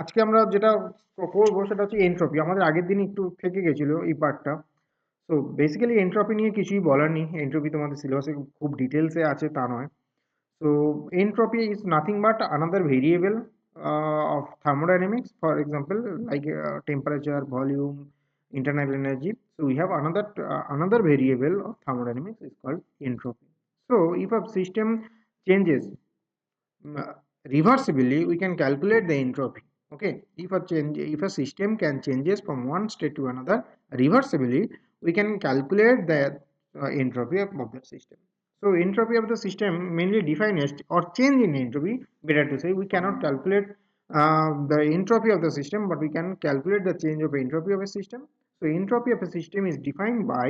আজকে আমরা যেটা করবো সেটা হচ্ছে এনট্রপি। আমাদের আগের দিন একটু থেকে গেছিল এই পার্টটা। তো বেসিক্যালি এনট্রপি নিয়ে কিছুই বলার নেই। এনট্রপি তোমাদের সিলেবাসে খুব ডিটেলসে আছে তা নয়। So entropy is nothing but another variable of thermodynamics, for example, like temperature, volume, internal energy. So we have another variable of thermodynamics is called entropy. So if a system changes reversibly, we can calculate the entropy. Okay, if a system can changes from one state to another reversibly, we can calculate the entropy of the system. So entropy of the system mainly defined as or change in entropy. Better to say, we cannot calculate the entropy of the system, but we can calculate the change of entropy of a system. So entropy of a system is defined by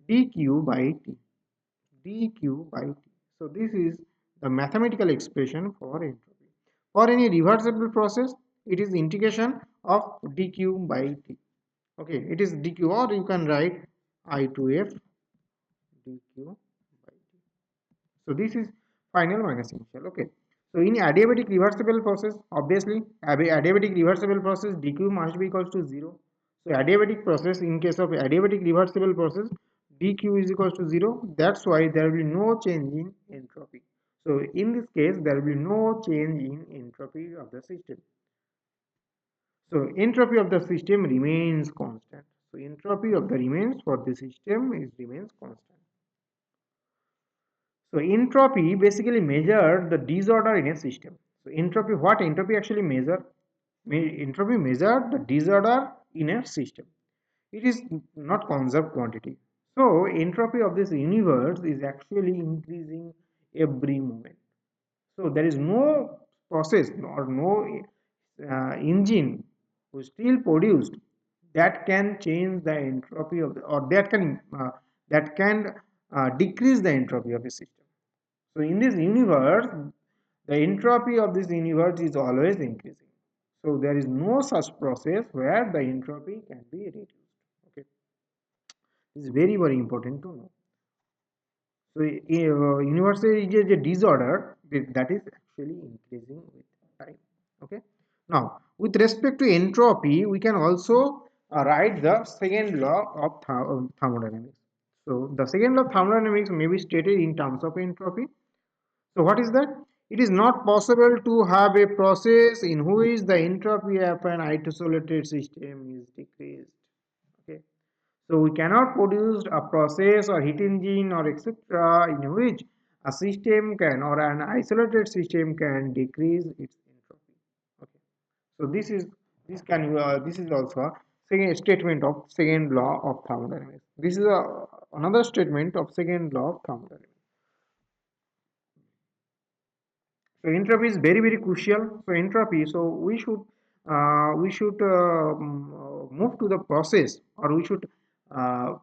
dq by t. dq by t. So this is the mathematical expression for entropy. For any reversible process, it is integration of dq by t. Okay, it is dq, or you can write I to f dq by t. So this is final minus initial. Okay. So in adiabatic reversible process, obviously adiabatic reversible process dq must be equals to 0. So adiabatic process, in case of adiabatic reversible process, dq is equals to 0. That's why there will be no change in entropy. So in this case, there will be no change in entropy of the system. So entropy of the system remains constant. So entropy of the remains for the system is remains constant. So entropy basically measure the disorder in a system. So entropy, what entropy actually measure? Entropy measure the disorder in a system. It is not conserved quantity. So entropy of this universe is actually increasing every moment. So there is no process or no engine who still produced that can change the entropy of the, or that can decrease the entropy of a system. So in this universe, the entropy of this universe is always increasing. So there is no such process where the entropy can be reduced. Okay, this is very very important to know. So universe is a disorder that is actually increasing with time. Okay. Now, with respect to entropy, we can also write the second law of thermodynamics. So the second law of thermodynamics may be stated in terms of entropy. So what is that? It is not possible to have a process in which the entropy of an isolated system is decreased. Okay. So we cannot produce a process or heat engine or etc. in which a system can, or an isolated system can decrease its entropy. Okay. So this is also a second statement of second law of thermodynamics. This is another statement of second law of thermodynamics. So entropy is very very crucial. So entropy. So we should move to the process, or we should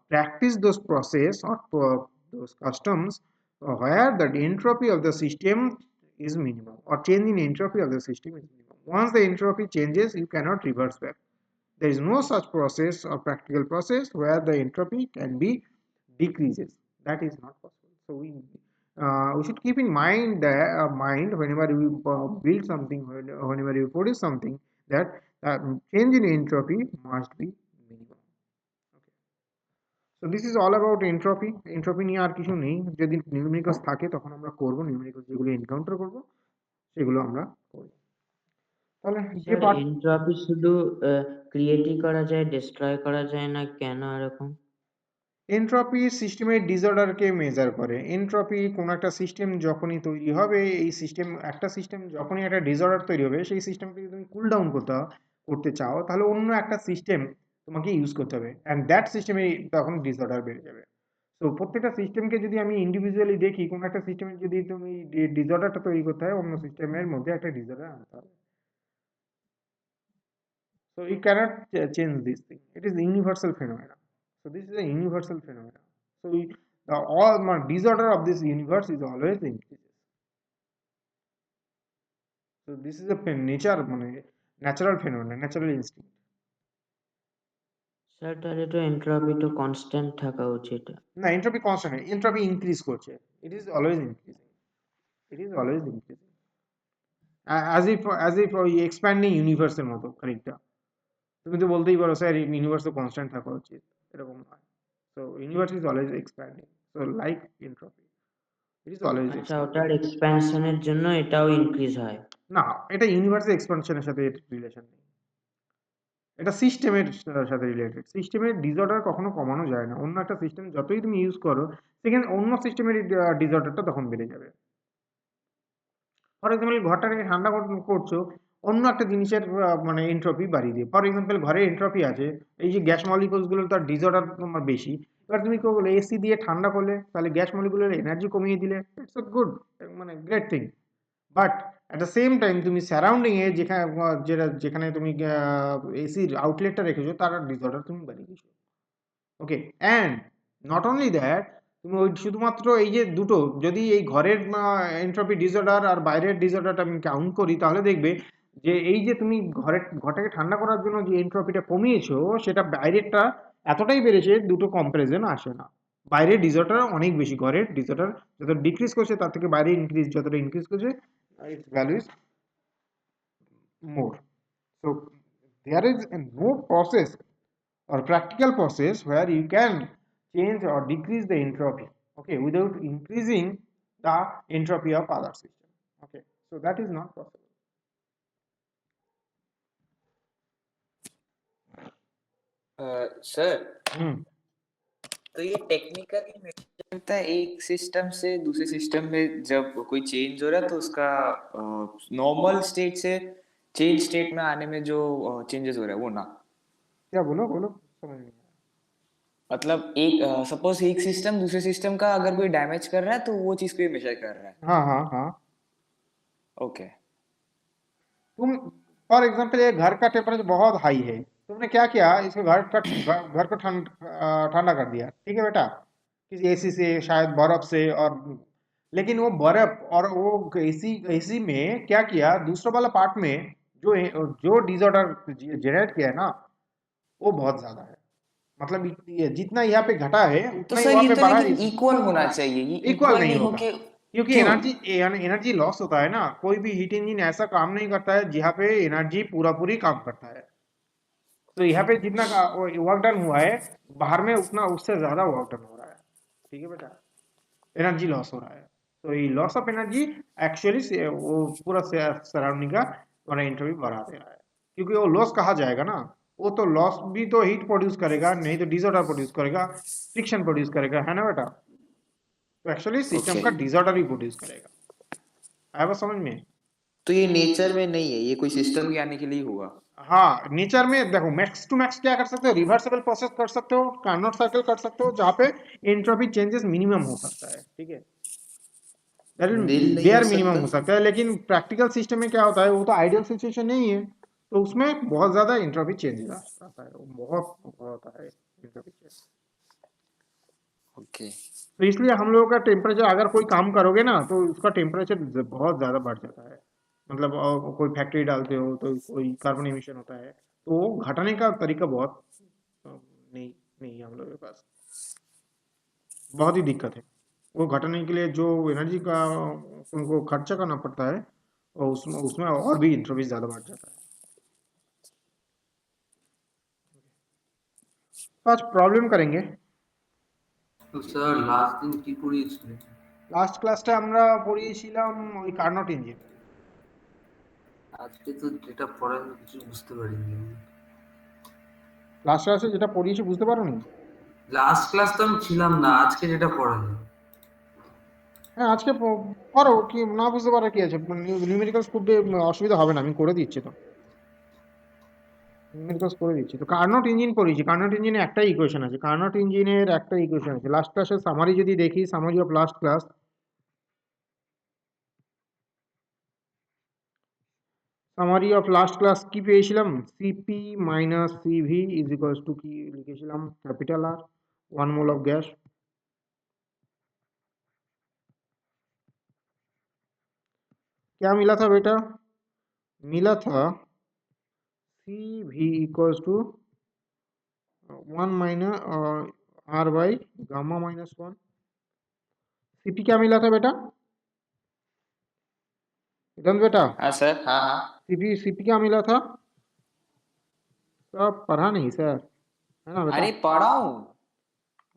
practice those process or those customs where the entropy of the system is minimum, or change in entropy of the system is minimum. Once the entropy changes, you cannot reverse back. There is no such process or practical process where the entropy can be decreases. That is not possible. So we should keep in mind that whenever we build something, whenever we produce something, that change in entropy must be minimum. Okay. So this is all about entropy. Entropy নিয়ে আর কিছু নেই। যদি numericals থাকে তখন আমরা করব, numericals যেগুলো encounter করব সেগুলো আমরা করব। তাহলে যে স্যার পার্ট, এন্ট্রপি শুধু ক্রিয়েটই করা যায়, ডিস্ট্রয় করা যায় না কেন এরকম? এনট্রপি সিস্টেমের ডিসঅর্ডারকে মেজার করে। এনট্রপি কোনো একটা সিস্টেম যখনই তৈরি হবে, এই সিস্টেম যখনই একটা ডিসঅর্ডার তৈরি হবে, সেই সিস্টেমকে যদি তুমি কুল ডাউন করতে চাও, তাহলে অন্য একটা সিস্টেম তোমাকে ইউজ করতে হবে, অ্যান্ড দ্যাট সিস্টেমে তখন ডিসঅর্ডার বেড়ে যাবে। তো প্রত্যেকটা সিস্টেমকে যদি আমি ইন্ডিভিজুয়ালি দেখি, কোনো একটা সিস্টেমে যদি তুমি ডিসঅর্ডারটা তৈরি করতে হয়, অন্য সিস্টেমের মধ্যে একটা ডিসঅর্ডার আনতে হবে। So you cannot change this thing. It is universal phenomena. So this is a universal phenomena. So the all disorder of this universe is always increases. So this is a natural phenomena, natural instinct. Sir তাহলে তো entropy তো constant থাকা উচিত। না, entropy constant নয়, entropy increase করছে. It is always increasing. It is always increasing. As if ওই expanding ইউনিভার্সের মতো খানিকটা। তুমি তো বলতেই পারো স্যার ইউনিভার্স তো কনস্ট্যান্ট থাকা উচিত, এরকম নয়। So universe is always expanding, so like entropy it is always আচ্ছা, এক্সপ্যান্ডিং। ওটার এক্সপ্যানশনের জন্য এটাও ইনক্রিজ হয়? না, এটা ইউনিভার্সের এক্সপানশনের সাথে রিলেশন নেই, এটা সিস্টেমের সাথে রিলেটেড। সিস্টেমের ডিসঅর্ডার কখনো কমানো যায় না, অন্য একটা সিস্টেম যতই তুমি ইউজ করো সেখানে অন্য সিস্টেমের ডিসঅর্ডারটা তখন বেড়ে যাবে। ফর এক্সাম্পল ঘরটাকে ঠান্ডা করছো অন্য একটা জিনিসের মানে এন্ট্রপি বাড়িয়ে দিয়ে। ফর এক্সাম্পল ঘরে এন্ট্রপি আছে, এই যে গ্যাস মলিকুলস গুলো তার ডিসঅর্ডার তোমার বেশি। এবার তুমি কি বলে এসি দিয়ে ঠান্ডা করলে, তাহলে গ্যাস মলিকুলের এনার্জি কমিয়ে দিলে, ইটস আ গুড, মানে great thing. But at the same time তুমি সারাউন্ডিং এ যেখানে যেখানে তুমি এসির আউটলেটটা রেখেছো তার ডিসঅর্ডার তুমি বাড়িয়ে দিচ্ছ। ওকে, অ্যান্ড নট অনলি দ্যাট, তুমি ওই শুধুমাত্র এই যে দুটো, যদি এই ঘরের এন্ট্রপি ডিসঅর্ডার আর বাইরের ডিসঅর্ডারটা আমি কাউন্ট করি, তাহলে দেখবে যে এই যে তুমি ঘরটাকে ঠান্ডা করার জন্য যে এন্ট্রপিটা কমিয়েছো, সেটা বাইরেরটা এতটাই বেড়েছে দুটো কম্পারিজন আসে না। বাইরের ডিসঅর্ডার অনেক বেশি, ঘরের ডিসঅর্ডার যত ডিক্রিজ করছে তার থেকে বাইরে ইনক্রিজ, যতটা ইনক্রিজ করছে its value is more. So there is no process or practical process where you can change or decrease the entropy, okay, without increasing the entropy of other system. Okay, so that is not possible. Sir, Hmm. तो ये technically major होता है एक system से दूसरे system में जब कोई चेंज हो रहा है तो उसका नॉर्मल स्टेट से चेंज स्टेट में आने में जो चेंजेस हो रहा है वो ना, क्या बोलो बोलो, समझ नहीं आया। मतलब एक सपोज एक सिस्टम दूसरे सिस्टम का अगर कोई डैमेज कर रहा है तो वो चीज को ये मेजर कर रहा है। हाँ हाँ हाँ, ओके। तुम फॉर एग्जांपल ये घर का टेम्परेचर बहुत हाई है, तुमने क्या किया, इसको घर को ठंडा कर दिया, ठीक है बेटा, किसी एसी से, शायद बर्फ से, और लेकिन वो बर्फ और वो एसी एसी में क्या किया, दूसरा वाला पार्ट में जो जो डिसऑर्डर जनरेट किया है ना, वो बहुत ज्यादा है। मतलब जितना यहाँ पे घटा है तो उतना ही सर वहां ये पे तो बढ़ा। लेकिन इक्वल होना चाहिए, ये इक्वल इक्वल नहीं नहीं होगा, होके क्योंकि क्यों? एनर्जी लॉस होता है ना। कोई भी हीट इंजन ऐसा काम नहीं करता है जहाँ पे एनर्जी पूरा पूरी काम करता है। तो यहाँ पे जितना वर्क डन हुआ है, बाहर में उतना उससे ज्यादा वर्क डन हो रहा है, ठीक है बेटा, एनर्जी लॉस हो रहा है। तो ये लॉस ऑफ एनर्जी एक्चुअली वो पूरा सराउंडिंग का हमारा एंट्रोपी बढ़ा दे रहा है, क्योंकि वो लॉस कहा जाएगा ना, वो तो लॉस भी तो हीट प्रोड्यूस करेगा, नहीं तो डिसऑर्डर प्रोड्यूस करेगा, फ्रिक्शन प्रोड्यूस करेगा, है ना बेटा। तो एक्चुअली सिस्टम ओके, का डिसऑर्डर ही प्रोड्यूस करेगा। आया बात समझ में। तो ये नेचर में नहीं है, ये कोई सिस्टम के आने के लिए हुआ। हाँ, नेचर में देखो मैक्स टू मैक्स क्या कर सकते हो, रिवर्सिबल प्रोसेस कर सकते हो, कार्नोट साइकिल कर सकते हो, जहाँ पे एंट्रोपी चेंजेस मिनिमम हो सकता है, ठीक है, नील नहीं हो बेयर मिनिमम सकता। हो सकता है। लेकिन प्रैक्टिकल सिस्टम में क्या होता है, वो तो आइडियल सिचुएशन नहीं है, तो उसमें बहुत ज्यादा एंट्रोपी चेंज आता है, वो बहुत होता है एंट्रोपी चेंज। ओके। तो इसलिए हम लोगों का टेम्परेचर, अगर कोई काम करोगे ना तो उसका टेम्परेचर बहुत ज़्यादा बढ़ जाता है। मतलब कोई फैक्ट्री डालते हो तो कोई कार्बन एमिशन होता है, तो वो घटाने का तरीका बहुत नहीं नहीं है हम लोगों के पास, बहुत ही दिक्कत है। वो घटाने के लिए जो एनर्जी का उनको खर्चा करना पड़ता है, और उसमें उसमें और भी इंट्रोपी ज़्यादा बढ़ जाता है। तो आज प्रॉब्लम करेंगे। তো স্যার লাস্ট দিন কি পড়িয়েছিলেন? লাস্ট ক্লাসটা আমরা পড়িয়েছিলাম ওই কার্নোট ইঞ্জিন। আজকে তো যেটা পড়ানো কিছু বুঝতে পারিনি। লাস্ট ক্লাসে যেটা পড়িয়েছি বুঝতে পারোনি? লাস্ট ক্লাস তো আমি ছিলাম না, আজকে যেটা পড়ালো। হ্যাঁ, আজকে পারো, কি না বুঝতে পারো কি আছে, নিউমেরিক্যালস খুব অসুবিধা হবে না, আমি করে দিচ্ছি তো, নিউমেরিক্যালস করে দিচ্ছি তো। কার্নোট ইঞ্জিন পড়িয়েছি, কার্নোট ইঞ্জিনে একটাই ইকুয়েশন আছে, কার্নোট ইঞ্জিনের একটা ইকুয়েশন আছে। লাস্ট ক্লাসের সামারি যদি দেখি, summary of last class, summary of last class কি পেয়েছিলাম, CP minus CV is equals to কি লিখেছিলাম, capital R 1 mole of gas. क्या मिला था बेटा, मिला था सी भी equals to 1 minus R by gamma minus 1। CP क्या मिला था बेटा, इधर बेटा हाँ सर, हाँ हाँ। सीपी सीपी क्या मिला था? सब पढ़ा नहीं सर, है ना बेटा? अरे पढ़ा हूँ,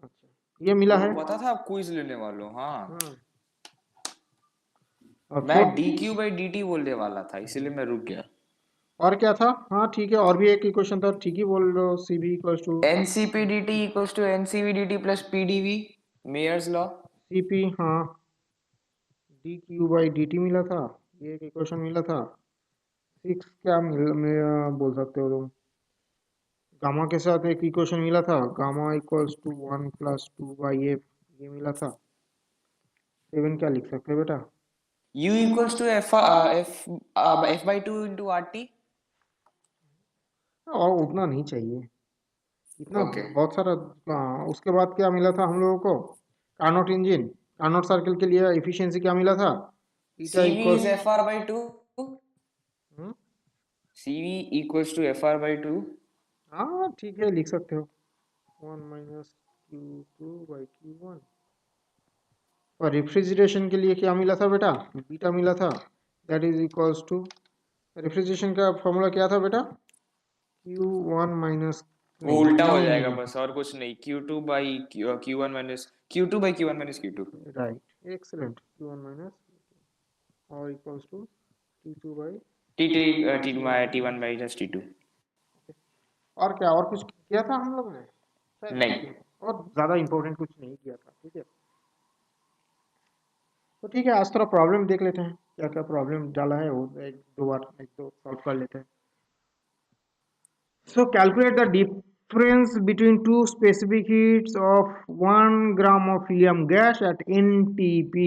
अच्छा, ये मिला वो है। पता था आप क्विज लेने वाले हो। हाँ, हाँ, और मैं fourth D Q by D T बोलने वाला था, इसीलिए मैं रुक गया। और क्या था? हाँ ठीक है, और भी एक इक्वेशन था, ठीक ही बोल रहे हो, C B equals to N C P D T equals to N C V D T plus P D V, Mayer's law. C P, हाँ, D Q by D T मिला था, ये एक इक्वेशन मिला था। सिक्स क्या बोल सकते हो तुम, गामा के साथ एक इक्वेशन मिला था, गामा इक्वल्स टू 1 + 2/f, ये मिला था। 7 क्या लिख सकते हैं बेटा? U equals to F by two into R T. और उतना नहीं चाहिए, इतना ओके। बहुत सारा। उसके बाद क्या मिला था हम लोगों को? कार्नोट इंजन, कार्नोट सर्कल के लिए एफिशिएंसी क्या मिला था? Eta C V is equals, F R by two, C V equals to F R by two. हाँ ठीक है, लिख सकते हो 1 - Q2/Q1। और रेफ्रिजरेशन के लिए क्या मिला था बेटा? बीटा मिला था, that is equals to, refrigeration का फॉर्मूला क्या था बेटा? Q1 माइनस, वो नहीं उल्टा Q हो नहीं जाएगा नहीं, बस, और कुछ नहीं। Q two by Q one minus Q two by Q one minus Q two. Right, excellent, Q1 minus और equals to T2 by T T T T1। T one minus T two. और क्या, और कुछ किया था हम लोग ने? शायद नहीं नहीं। किया, और ज़्यादा इंपॉर्टेंट कुछ नहीं किया था, ठीक है। तो ठीक है, आज थोड़ा प्रॉब्लम देख लेते हैं, क्या क्या प्रॉब्लम डाला है वो एक दो बार, एक दो सॉल्व कर लेते हैं। So calculate the difference between two specific heats of 1 gram of helium gas at NTP.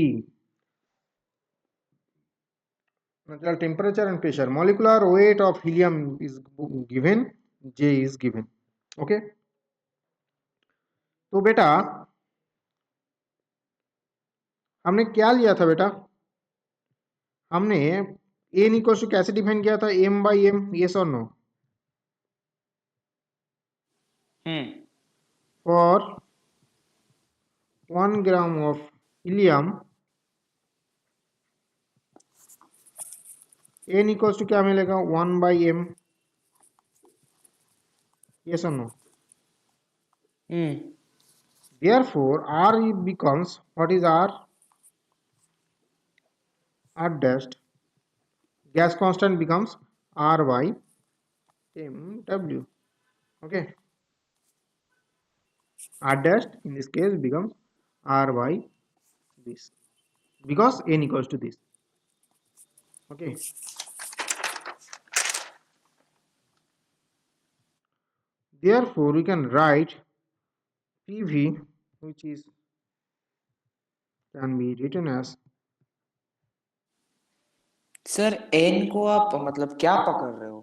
Natural temperature and pressure. Molecular weight of helium is given, J is given. Okay. तो बेटा हमने क्या लिया था बेटा? हमने n इक्वल टू कैसे define किया था? m/m, yes और no? Hmm. For 1 gram of helium, n equal to क्या मिलेगा? 1/m, yes or no? Hmm. Therefore, R becomes, what is R? R dash, gas constant becomes R by mW. Okay, R dash in this case becomes R by this, because n equals to this. Okay, therefore we can write PV, which is can be written as, sir N को आप मतलब क्या पकड़ रहे हो?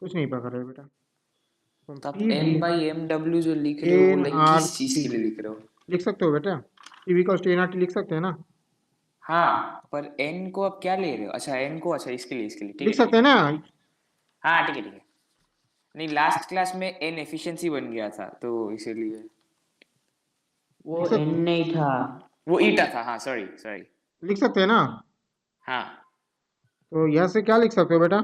कुछ नहीं पकड़ रहे बेटा, तो तो आप PV N by M W जो लिख रहे हो वो लाइक किस चीज nRT के लिए लिख रहे हो? लिख सकते हो बेटा, PV इक्वल्स टू nRT लिख सकते हैं ना? हाँ, पर एन को आप क्या ले रहे हो? अच्छा एन को, अच्छा इसके लिए ठीक लिख है ठीक सकते है। हैं ना? हाँ ठीक है ठीक है। नहीं, लास्ट क्लास में एन एफिशिएंसी बन गया था तो इसीलिए। वो लिख एन सकते नहीं था। वो ईटा था, हाँ सॉरी सॉरी। लिख सकते हैं ना? हाँ। तो यहाँ से क्या लिख सकते हो बेटा?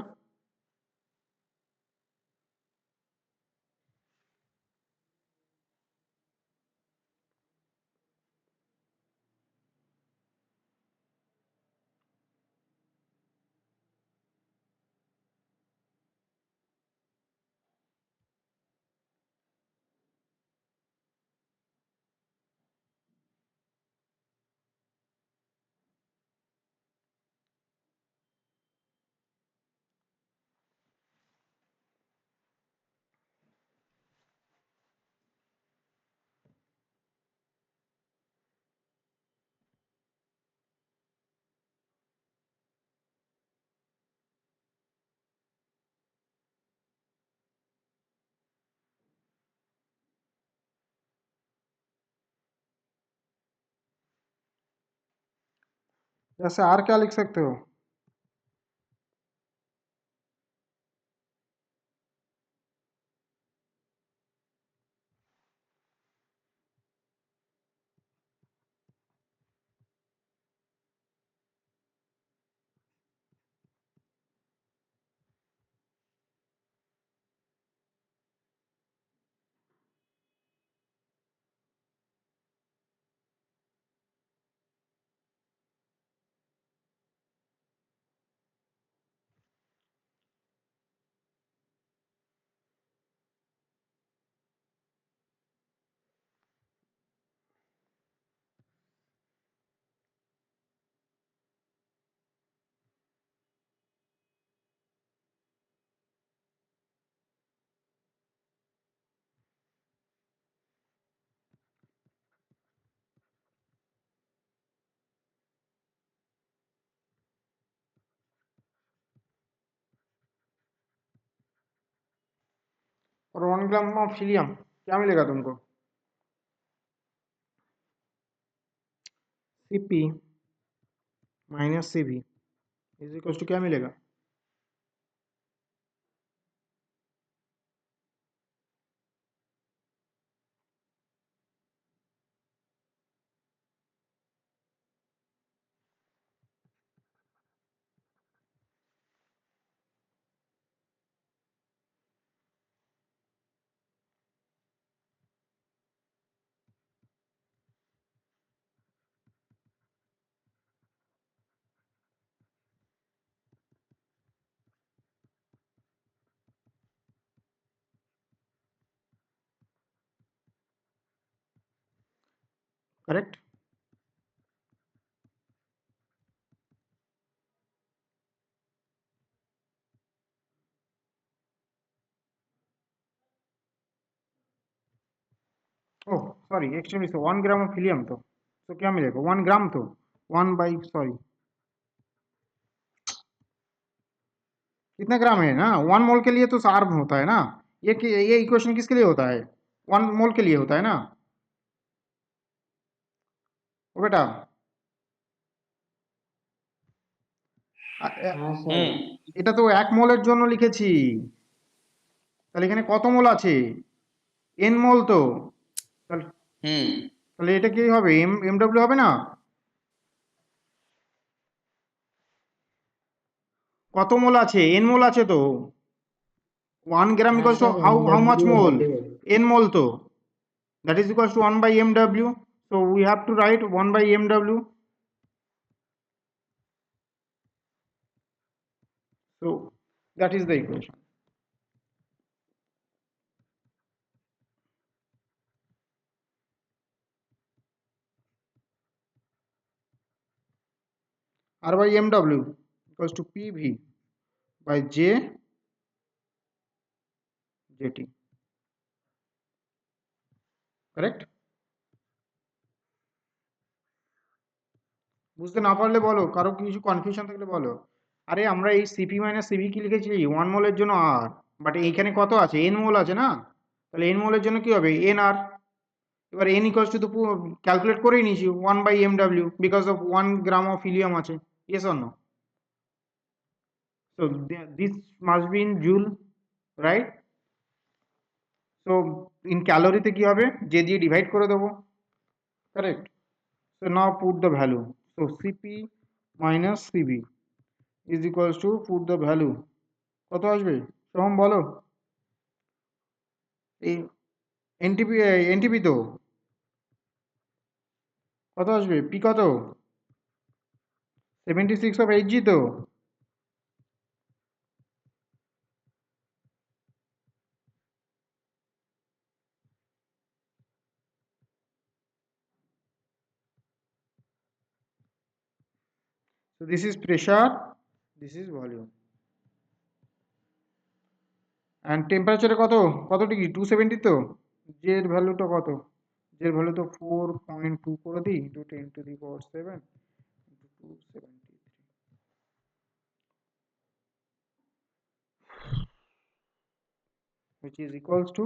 जैसे आर क्या लिख सकते हो? और 1 ग्राम ऑफ हीलियम क्या मिलेगा तुमको? Cp minus Cv is equal to क्या मिलेगा? Correct? Oh sorry, actually 1 gram of helium तो क्या मिलेगा? 1 ग्राम तो 1/, कितना ग्राम है ना, 1 मोल के लिए तो सार्ब होता है ना। ये इक्वेशन किसके लिए होता है? 1 मोल के लिए होता है ना। ओ बेटा, हाँ স্যার। এটা তো 1 মোলের জন্য লিখেছি, তাহলে এখানে কত মোল আছে? n মোল তো। তাহলে हम्म তাহলে এটা কি হবে? mw হবে না? কত মোল আছে? n মোল আছে তো। 1 গ্রাম হ্যাঁ equals to sir, how much MW mole? হবে। n মোল তো। That is equals to 1/mw. So we have to write 1/mw. So that is the equation. R by mw equals to pv by jt. Correct? বুঝতে না পারলে বলো, কারো কিছু confusion থাকলে বলো। আরে আমরা এই সিপি মাইনাস সিভি কি লিখেছি? 1 মোলের জন্য আর, বাট এইখানে কত আছে? n মোল আছে না। তাহলে n মোলের জন্য কি হবে? nr। এবার n ইকুয়ালস টু তো ক্যালকুলেট করেই নিয়েছি 1/mw because of 1 gram of helium আছে। Yes or no? So this must be in joule, right? So in calorie তে কি হবে? যে দিয়ে ডিভাইড করে দেবো। Correct? So now put the value. So Cp minus Cv is equals to, put the value, কত আসবে সোহম বলো? এই এনটিপি, এনটিপি তো কত আসবে? পি কত? 76 of Hg তো। So this is pressure, this is volume, and temperature কত? কত ডিগ্রি? 270 তো। জের ভ্যালুটা কত? জের ভ্যালু তো 4.2 করে দিই, into 10⁻⁷ into 273, which is equals to,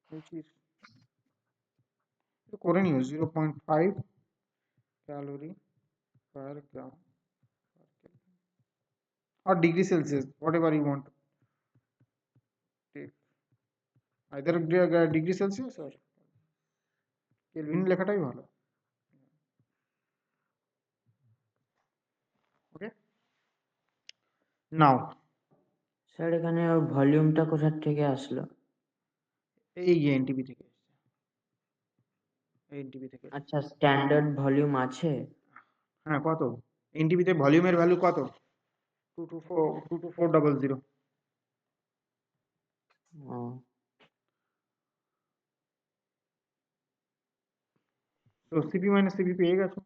which is, করে নিও 0.5 calorie per gram per Kelvin, or degree Celsius, whatever you want to take, either degree Celsius or Kelvin লেখাটাই ভালো। ওকে, নাও স্যার এখানে ভলিউমটা কোথা থেকে আসলো? এই এনটিপি থেকে এসেছে, এনটিপি থেকে এসেছে। আচ্ছা, স্ট্যান্ডার্ড ভলিউম আছে? হ্যাঁ, কত? এনটিপিতে ভলিউমের ভ্যালু কত? 22400। ও, তো সিপি মাইনাস সিপি পেয়ে গেছো।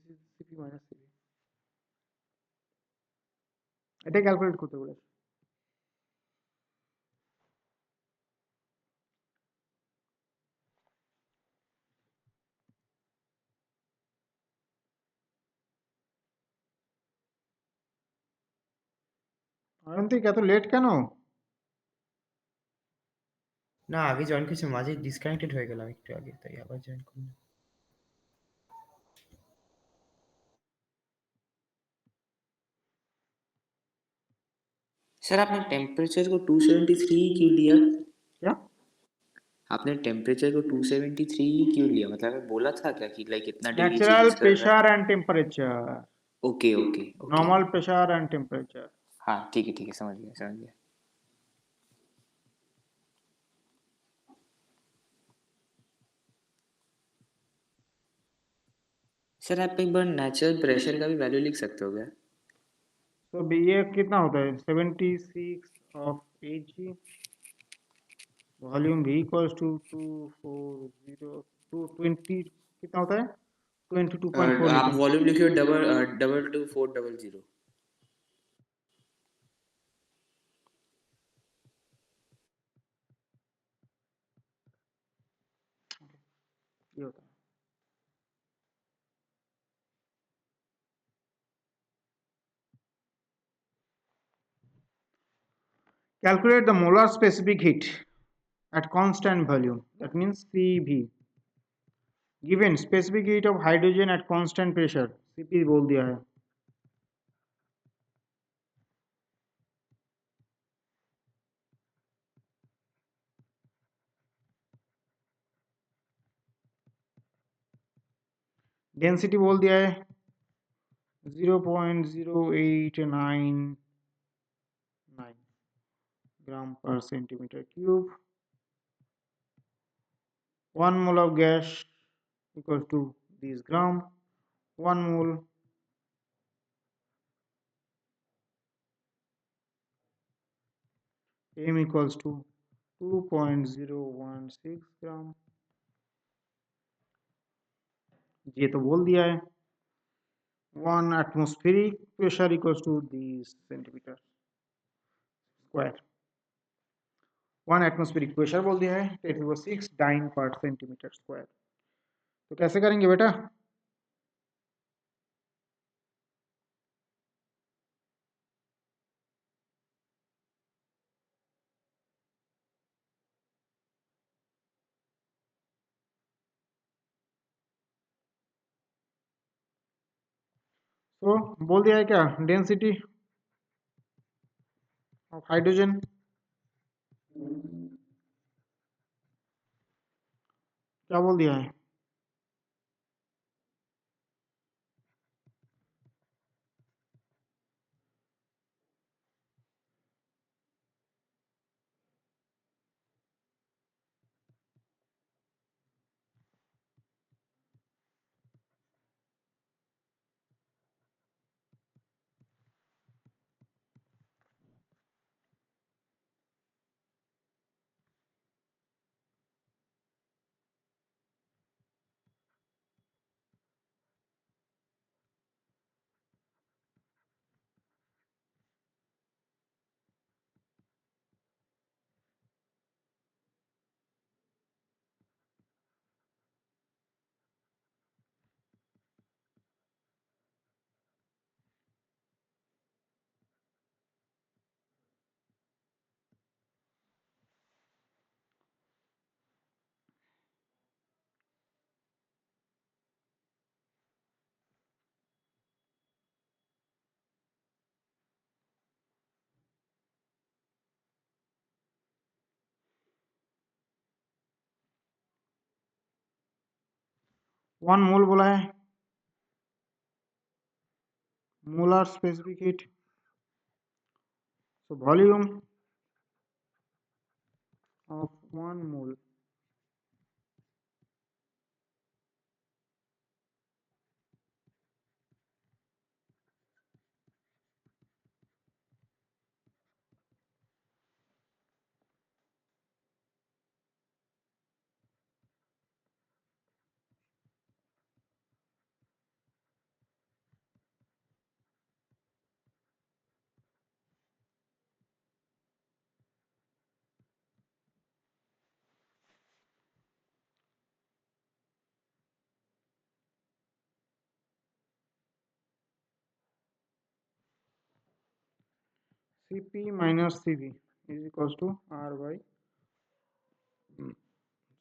This is CP minus CP, এটাই ক্যালকুলেট করতে বলেছে। অয়ন্তিক এত লেট কেন? না আগে জয়েন করেছি, মাঝে ডিসকানেক্টেড হয়ে গেলাম একটু আগে, তাই আবার জয়েন করলাম। सर आपने टेम्परेचर को 273 क्यों लिया? क्या? आपने टेम्परेचर को 273 क्यों लिया? मतलब हमें बोला था क्या कि लाइक इतना डेली ন্যাচারাল चेंज कर रहा প্রেশার है? And temperature, okay okay okay. Normal pressure and temperature. हाँ ठीक है समझ गया समझ गया। सर आप एक बार नेचुरल प्रेशर का भी वैल्यू लिख सकते हो क्या? तो ये कितना होता है? 76 of Ag, volume V equals to 220, कितना होता है? 22.4 आप लीटर। वॉल्यूम लिखिए डबल 400। ये होता है। Calculate the molar specific heat at constant volume, that means CV. Given specific heat of hydrogen at constant pressure, CP बोल दिया है। डेंसिटी बोल दिया है 0.0899 ग्राम पर centimetre cube. 1 mole of gas equals to this gram, 1 mole m equals to 2.016 ग्राम। ये तो बोल दिया है। 1 atmospheric pressure equals to this centimeter square। 1 atmospheric pressure बोल दिया है, 10⁻6 dyne per centimeter square। तो कैसे करेंगे बेटा? तो बोल दिया है क्या? डेंसिटी ऑफ हाइड्रोजन, क्या बोल दिया है? वन मोल बोला है, molar specific heat. so volume of 1 mole Cp minus Cv is equals to R by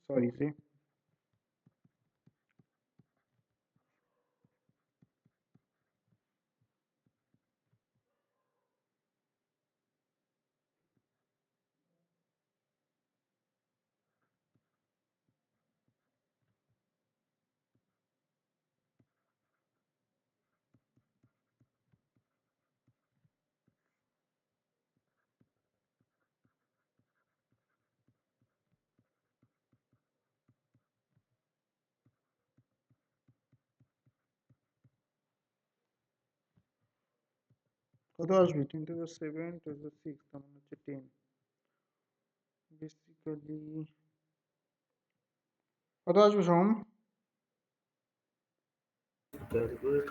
sorry say কত আসবে 10⁷ 10⁶ তার মানে হচ্ছে 10 বেসিক্যালি কত আসবে সোম ক্যালকুলেট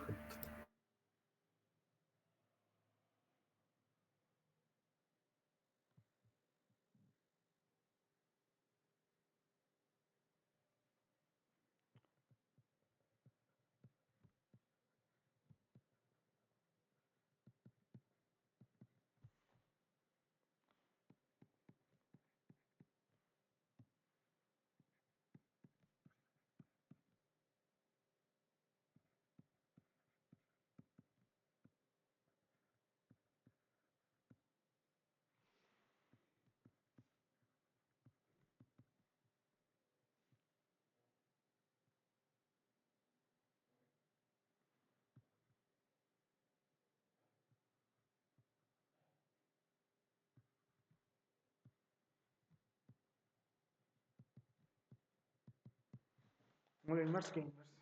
মোল ইনভার্স কি inverse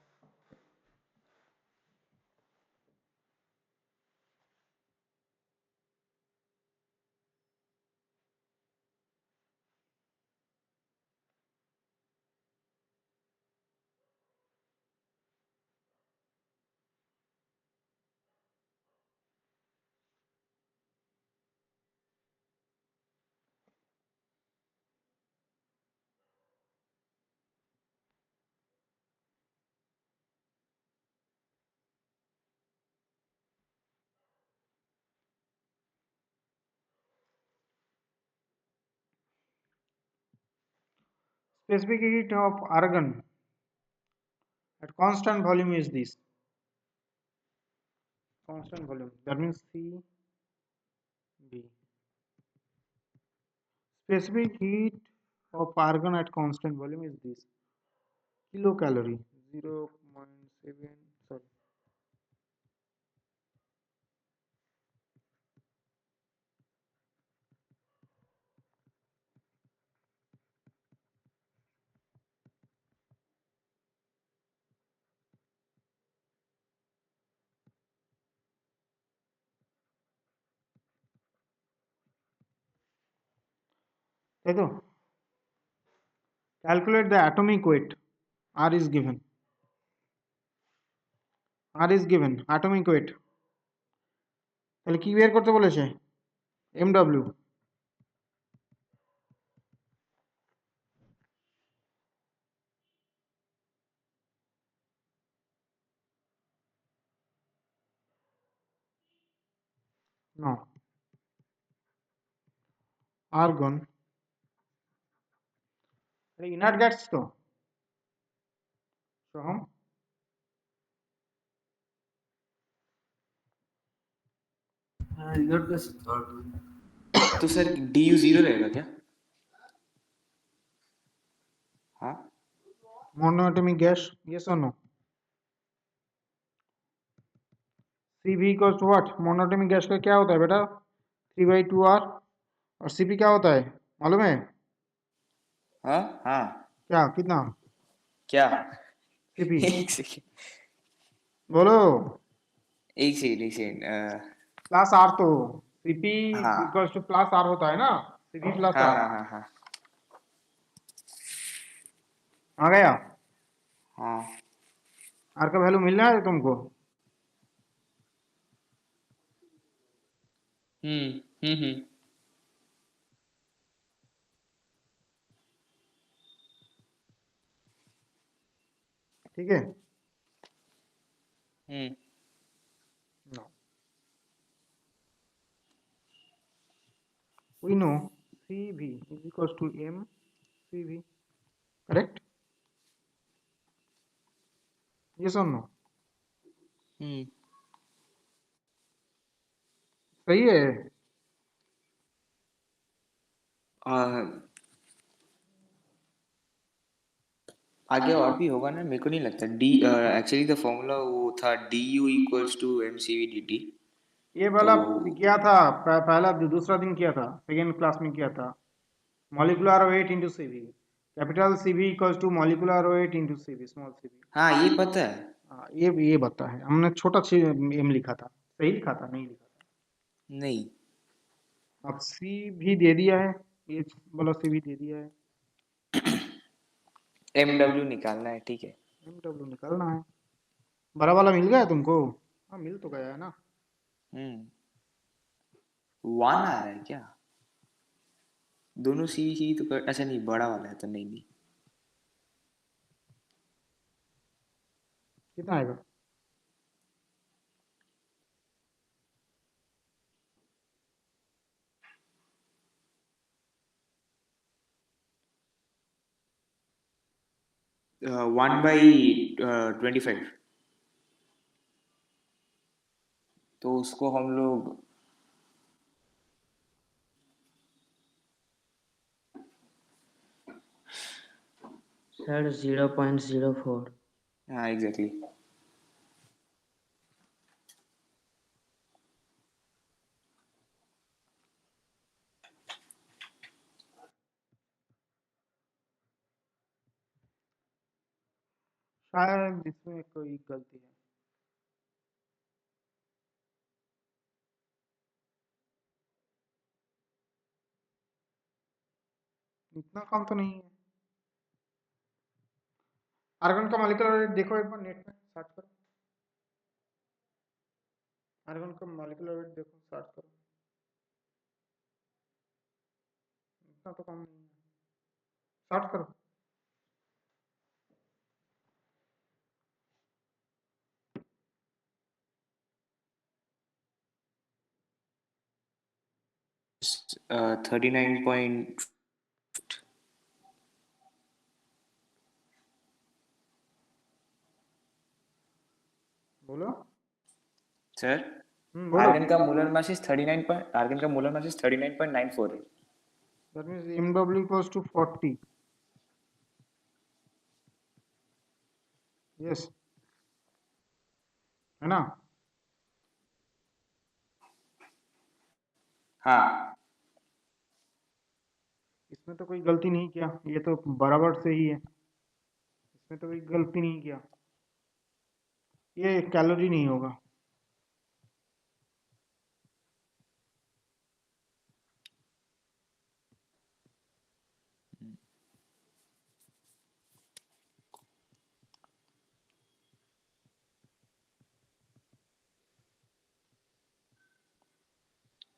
specific heat of argon at constant volume is this constant volume that means C B specific heat of argon at constant volume is this kilocalorie 0.7 sorry তাই তো calculate the atomic weight R is given atomic weight তাহলে কি বের করতে বলেছে mw no argon এটা inert gas তো সোহম इधर का थर्ड तो सर DU 0 रहेगा क्या? हाँ monoatomic gas yes or no Cv equals to what monoatomic gas का क्या होता है बेटा 3/2R और Cp क्या होता है मालूम है हाँ हाँ क्या कितना क्या? Cp एक सेकेंड बोलो एक सेकेंड प्लस R तो Cp हाँ equals to प्लस R होता है ना Cp प्लस हाँ R हाँ हाँ हाँ आ गया हाँ R का वैल्यू मिल रहा है तुमको हम्म ठीक है हम्म No. we know CV is equals to mCV, correct? Yes or no? हम्म सही है। आगे और भी होगा ना, मेरे को नहीं लगता। डी एक्चुअली द फॉर्मूला वो था DU equals to MCV dt। ये तो वाला किया था, पहला दूसरा दिन किया था, सेकेंड क्लास में किया था। Molecular weight into CV, capital CV equals to molecular weight into CV small CV. हाँ ये पता है। हाँ, ये बता है, हमने छोटा एम लिखा था, सही लिखा था नहीं लिखा नहीं, था। अब सी भी दे दिया है, ये वाला सी भी दे दिया है, MW निकालना है, ठीक है। एम डब्ल्यू निकालना है। बड़ा वाला मिल गया तुमको? हाँ मिल तो गया है ना। हम्म 1 आ रहा है क्या? दोनों सी ही तो अच्छा नहीं, बड़ा वाला है तो नहीं नहीं। कितना आएगा? One by 25। तो उसको हम लोग सर 0.04। हाँ एग्जैक्टली। शायद इसमें कोई गलती है। इतना कम तो नहीं है। आर्गन का मॉलिक्यूलर वेट देखो एक बार नेट में सर्च करो। आर्गन का मॉलिक्यूलर वेट देखो, सर्च करो। इतना तो कम नहीं है, सर्च करो। uh, 39 point. बोलो। सर बोलो। आर्गन का molar mass is 39 point, argon का मोलर मास इज 39.94 है। That means MW equals to 40। Yes, है ना? हाँ इसमें तो कोई गलती नहीं किया, ये तो बराबर से ही है, इसमें तो कोई गलती नहीं किया। ये कैलोरी नहीं होगा।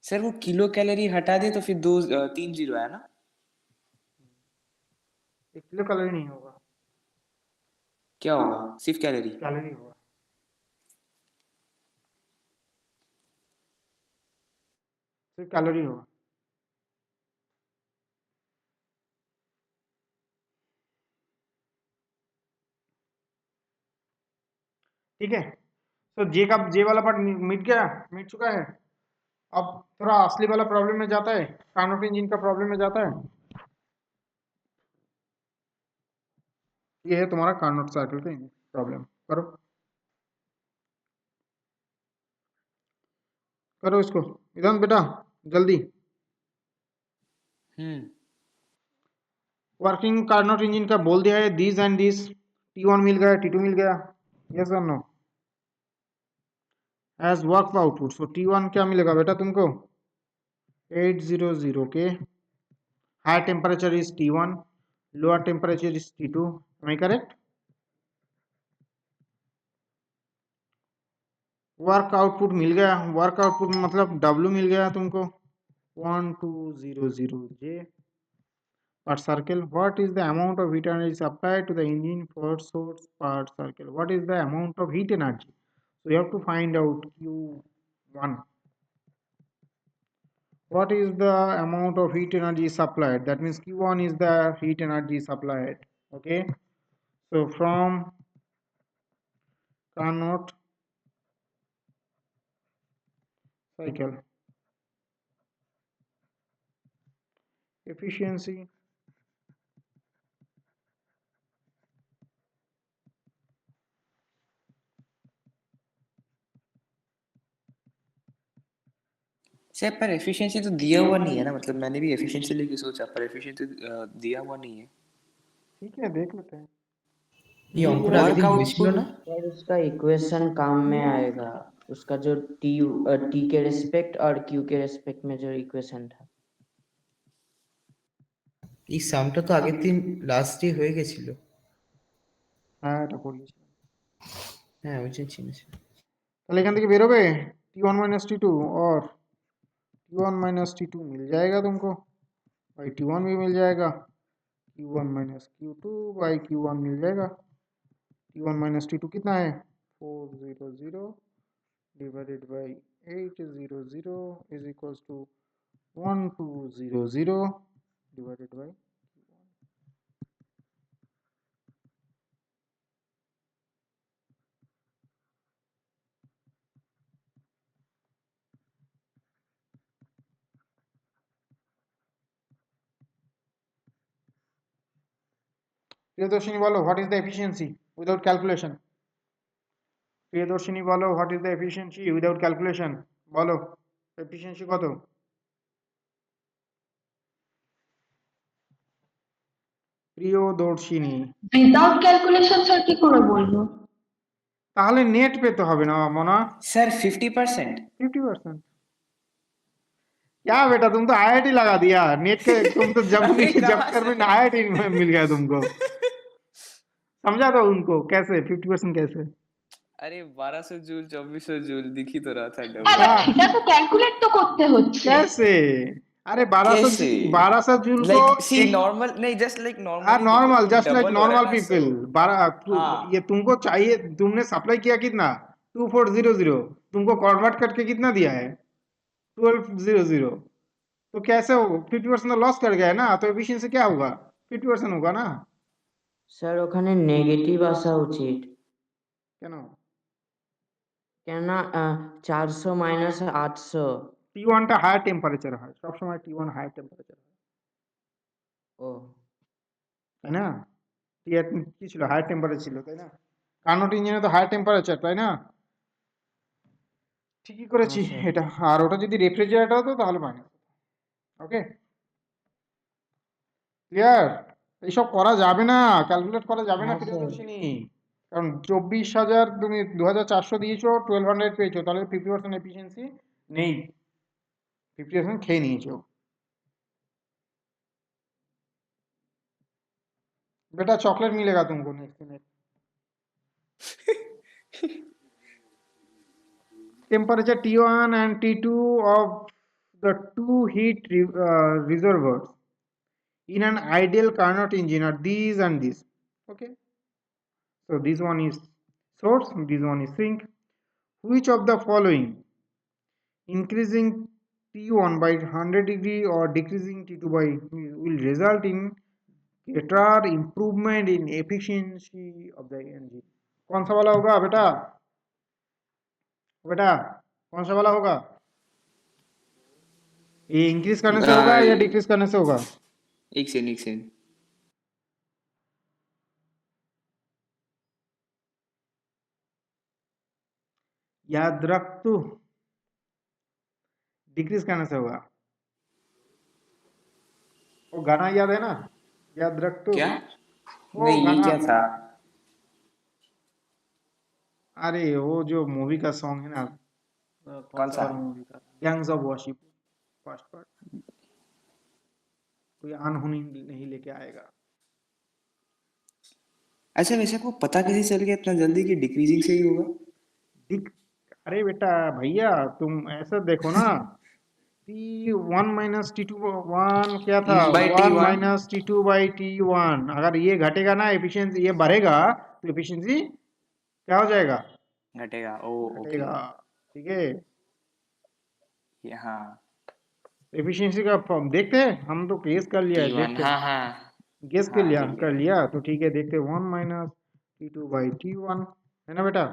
सर वो किलो कैलोरी हटा दे तो फिर 3 जीरो है ना। 1 किलो कैलोरी नहीं होगा, क्या होगा? सिर्फ कैलोरी। कैलोरी होगा, सिर्फ कैलोरी होगा। ठीक है, तो जे वाला पार्ट मिट गया, मिट चुका है। अब थोड़ा असली वाला प्रॉब्लम में जाता है, कार्नोट इंजन का प्रॉब्लम में जाता है। ये है तुम्हारा कार्नोट सर्कल का प्रॉब्लम। करो, करो इसको इधर बेटा, जल्दी। हम्म वर्किंग कार्नोट इंजन का बोल दिया है, दिस एंड दिस। T1 मिल गया, T2 मिल गया, यस और no? As work output, so T1 क्या मिलेगा बेटा तुमको? 800 के। High temperature is T1, lower temperature is T2, am I correct? Work output मिल गया, वर्क आउटपुट मतलब W मिल गया तुमको 1200 J per circle. What is the amount of heat energy supplied to the engine for source per circle? What is the amount of heat energy? So you have to find out Q1. what is the amount of heat energy supplied? That means Q1 is the heat energy supplied. Okay, so from Carnot cycle efficiency sir पर efficiency तो दिया हुआ नहीं है ना, मतलब मैंने भी एफिशिएंसी लेके सोचा पर एफिशिएंसी दिया हुआ नहीं है। ठीक है, देख लेते हैं। ये অঙ্কটা আগের वर्क দিন হয়েছিল आउटपुट না? और उसका इक्वेशन काम में आएगा, उसका जो टी के रेस्पेक्ट और क्यू के रेस्पेक्ट में जो इक्वेशन था। এই সামটা তো আগের দিন লাস্ট ডে হয়ে গেছিল। হ্যাঁ, এটা করিয়েছিলাম। হ্যাঁ, ওই জন্য চিনেছি। তাহলে এখান থেকে বেরোবে T1 माइनस T2 और T1 माइनस T2 मिल जाएगा तुमको, भाई T1 भी मिल जाएगा, Q1 minus Q2 by Q1 मिल जाएगा। T1 माइनस T2 कितना है 400 divided by 800 is equals to 1200 divided by Priyadarshini বলো what is the efficiency without calculation. Priyadarshini বলো what is the efficiency without calculation, বলো এফিসিয়েন্সি কত? প্রিয়দর্শিনী উইদাউট ক্যালকুলেশন স্যার কি করে বলবো? তাহলে নেট পেতে হবে না মনা। सर 50%। 50%? क्या बेटा, तुम तो आईआईटी लगा दिया नेट के, तुम तो जब अरे भी जब कहाँ कर में से? आईआईटी मिल गया तुमको। समझा दो उनको कैसे 50% कैसे। अरे 1200 जूल 2400 जूल दिख ही तो रहा था হ্যাঁ डबल। বাট সেটা তো ক্যালকুলেট তো করতে হচ্ছে। कैसे? अरे 1200 कैसे? 1200 जूल को लाइक सी एक नॉर्मल नहीं, जस्ट लाइक हाँ normally normal, just like double हो रहा है नॉर्मल ना, पीपल। सो हाँ ये तुमको चाहिए, तुमने सप्लाई किया कितना 2400, तुमको कन्वर्ट करके कितना दिया है 1200, तो कैसे हो 50% तो लॉस कर गया है ना, तो एफिशिएंसी क्या होगा 50% होगा ना। স্যার ওখানে নেগেটিভ আসা উচিত, কেন? কেননা 400 মাইনাস 800। T1 টা হায়ার টেম্পারেচার হয় সব সময়, T1 হায়ার টেম্পারেচার হয়, ও তাই না? T1 কি ছিল, হায়ার টেম্পারেচার ছিল তাই না? কার্নোট ইঞ্জিনে তো হায়ার টেম্পারেচার, তাই না? ঠিকই করেছি হ্যাঁ স্যার। এটা। আর ওটা যদি রেফ্রিজারেটর হতো তাহলে মাইনাস। ওকে, ক্লিয়ার? এইসব করা যাবে না, ক্যালকুলেট করা যাবে না হ্যাঁ স্যার। প্রিয়দর্শিনী, কারণ 24,000 তুমি 2400 দিয়েছো, 1200 পেয়েছো, তাহলে 50% এফিসিয়েন্সি নেই, 50% খেয়ে নিয়েছো। बेटा चॉकलेट मिलेगा तुमको नेक्स्ट में। Temperature T1 and T2 of the two heat reservoirs in an ideal Carnot engine are these and these. Okay, so this one is source, this one is sink. Which of the following, increasing T1 by 100 degree or decreasing T2 by, will result in greater improvement in efficiency of the engine? कौन सा वाला होगा बेटा? बेटा कौन सा वाला होगा? ये इंक्रीज करने से होगा या डिक्रीज करने से होगा? एक सेकंड याद रख तू, डिक्रीज करने से होगा। वो गाना याद है ना, याद रख तू? क्या? वो नहीं ये गाना, क्या था? अरे वो जो मूवी का सॉन्ग है ना, कौन सा? मूवी का, गैंग्स ऑफ वाशिपुर फर्स्ट पार्ट, कोई अनहोनी नहीं लेके आएगा। अच्छा वैसे को पता कैसे चल गया इतना जल्दी कि डिक्रीजिंग से ही होगा? अरे बेटा भैया तुम ऐसा देखो ना, T1 माइनस T2 1 क्या था, bye 1 T1 minus T2 by T1, अगर ये घटेगा ना एफिशिएंसी, ये बढ़ेगा तो एफिशिएंसी क्या हो जाएगा, घटेगा। ओ ओके घटेगा। ठीक है, हाँ एफिशिएंसी का देखते हैं, हम तो गेस कर लिया है, T1 देखते हाँ हैं, हाँ गेस हाँ कर लिया तो ठीक है, देखते हैं 1 माइनस T2 बाई T1, है ना बेटा।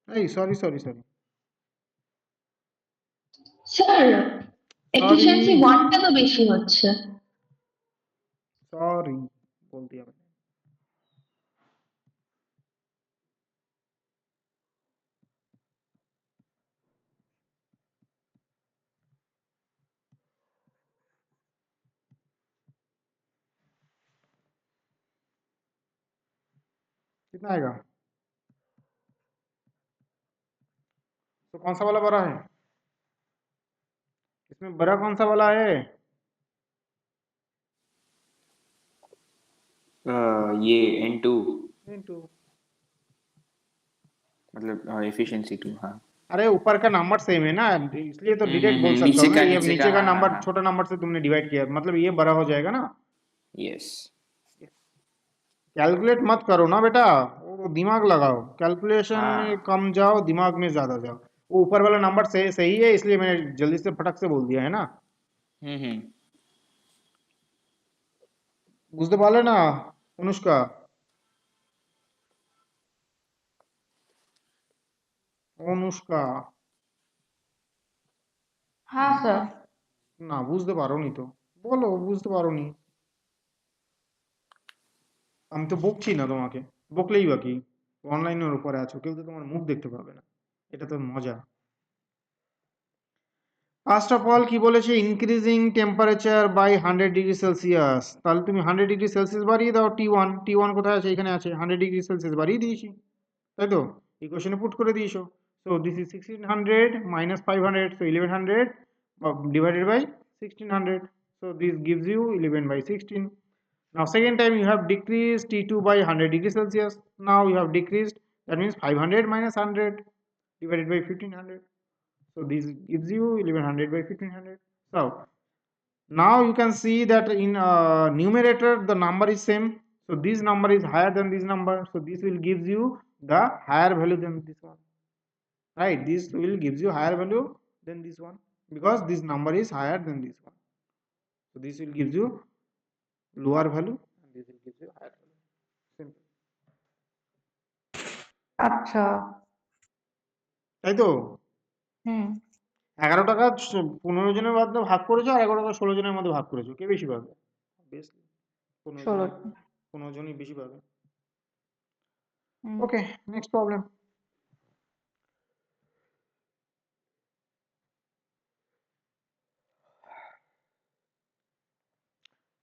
এই sorry sorry sorry sir sorry efficiency 1 টা তো বেশি হচ্ছে। सॉरी बोल दिया मैंने। कितना आएगा? तो कौन सा वाला बड़ा है? इसमें बड़ा कौन सा वाला है? ये N2 इनटू, मतलब एफिशिएंसी 2 हाँ अरे ऊपर का नंबर सेम है ना, इसलिए तो डायरेक्ट बोल सकता नीचे हूँ ना, का ये नीचे का हाँ हाँ नंबर हाँ छोटा नंबर से तुमने डिवाइड किया, मतलब ये बड़ा हो जाएगा ना। यस कैलकुलेट मत करो ना बेटा, वो दिमाग लगाओ, कैलकुलेशन में हाँ कम जाओ, दिमाग में ज्यादा जाओ। वो ऊपर वाला नंबर सही है, इसलिए मैंने जल्दी से फटक से बोल दिया है ना। हम्म বুঝতে পারলে না অনুষ্কা? অনুষ্কা, হ্যাঁ স্যার। না বুঝতে পারোনি তো, বলো বুঝতে পারোনি। আমি তো বকছি না তোমাকে, বকলেই বাকি, অনলাইনের উপরে আছো, কেউ তো তোমার মুখ দেখতে পাবে না, এটা তো মজা। ফার্স্ট অফ অল কি বলেছে, increasing temperature by 100 degree Celsius, তাহলে তুমি 100 ডিগ্রি সেলসিয়াস বাড়িয়ে দাও। টি ওয়ান কোথায় আছে, এখানে আছে, 100 ডিগ্রি সেলসিয়াস বাড়িয়ে দিয়েছি, তাই তো, ইকুয়েশনে পুট করে দিয়েছো। So this is 1600 minus 500, so 1100 divided by 1600, so this gives you 11 by 16. Now second time you have decreased T2 by 100 degrees Celsius, now you have decreased, that means 500 minus 100 divided by 1500, so this gives you 1100 by 1500. So now you can see that in numerator the number is same, so this number is higher than this number, so this will gives you the higher value than this one, right? This will gives you higher value than this one, because this number is higher than this one, so this will gives you lower value and this will gives you higher value, simple, আচ্ছা। তাই তো। হুম। 11 টাকা 15 জনের মধ্যে ভাগ করেছো, আর 11 টাকা 16 জনের মধ্যে ভাগ করেছো, কে বেশি পাবে? Obviously 15 ষোলো। জনই, 15 জনই বেশি পাবে। হুম। ওকে, নেক্সট প্রবলেম।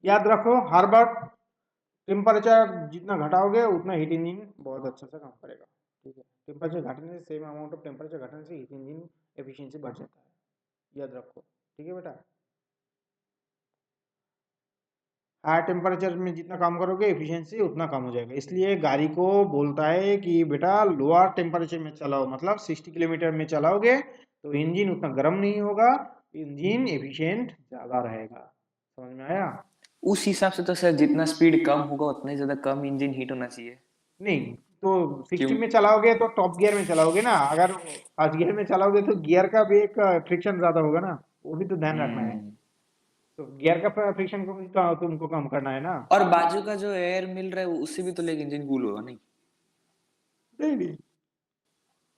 याद रखो हर बार टेम्परेचर जितना घटाओगे उतना हीट इंजन बहुत अच्छा से काम करेगा, ठीक है। टेम्परेचर घटने से, सेम अमाउंट ऑफ टेम्परेचर घटने से हीट इंजन एफिशिएंसी बढ़ जाता है, याद रखो, ठीक है बेटा। हाई टेम्परेचर में जितना काम करोगे एफिशिएंसी उतना कम हो जाएगा, इसलिए गाड़ी को बोलता है कि बेटा लोअर टेम्परेचर में चलाओ, मतलब 60 किलोमीटर में चलाओगे तो इंजन उतना गर्म नहीं होगा, इंजन एफिशिएंट ज़्यादा रहेगा, समझ में आया? उस हिसाब से तो सर जितना स्पीड कम होगा उतना ही ज्यादा कम इंजन हीट होना चाहिए। नहीं तो 60 क्यों? में चलाओगे तो टॉप गियर में चलाओगे ना, अगर फर्स्ट गियर में चलाओगे तो गियर का भी एक फ्रिक्शन ज़्यादा होगा ना, वो भी तो ध्यान रखना है। तो गियर का फ्रिक्शन को भी तुमको कम करना है ना। और बाजू का जो एयर मिल रहा है उससे भी तो लेकिन इंजन कूल होगा नहीं? नहीं नहीं,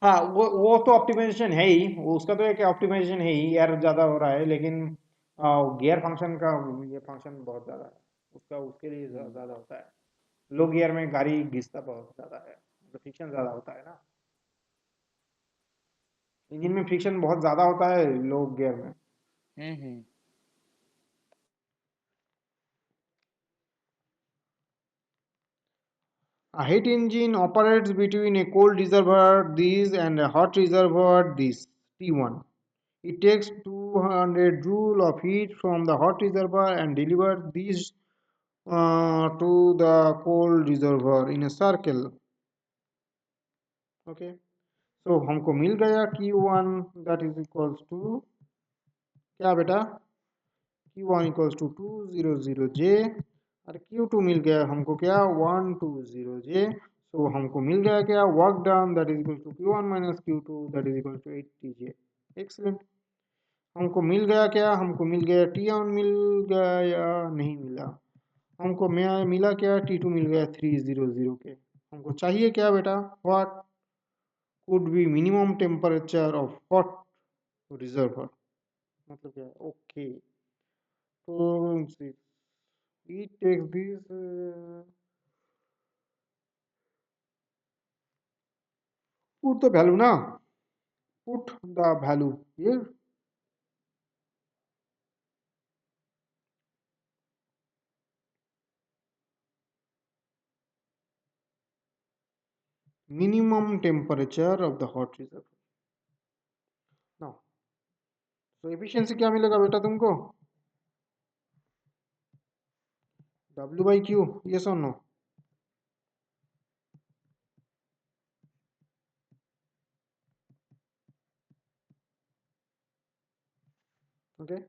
हाँ वो तो ऑप्टिमाइजेशन है ही, वो उसका तो एक ऑप्टिमाइजेशन है ही, एयर ज्यादा हो रहा है, लेकिन गियर फंक्शन का ये फंक्शन बहुत ज्यादा है उसका, उसके लिए ज्यादा होता है। लो गियर में गाड़ी घिसता बहुत ज्यादा है, तो फ्रिक्शन ज्यादा होता है ना, इंजन में फ्रिक्शन बहुत ज्यादा होता है लो गियर में। हम्म। A heat engine operates between a cold reservoir this and a hot reservoir this T1. It takes 200 joule of heat from the hot reservoir and delivers this to the cold reservoir in a circle. Okay, so हमको मिल गया Q1 that is equals to क्या बेटा, Q1 equals to 200J और Q2 मिल गया हमको क्या 120J। सो हमको मिल गया क्या work done that is equal to Q1 minus Q2 that is equal to 80J। Excellent. हमको मिल गया क्या, हमको मिल गया T1 मिल गया या नहीं मिला, हमको मिला क्या T2 मिल गया 300 के। हमको चाहिए क्या बेटा, what could be minimum temperature of hot reservoir, मतलब क्या, ओके तो it takes this put the value na, put the value here, minimum temperature of the hot reservoir now। so efficiency क्या मिलेगा बेटा तुमको, W by Q, yes or no। okay,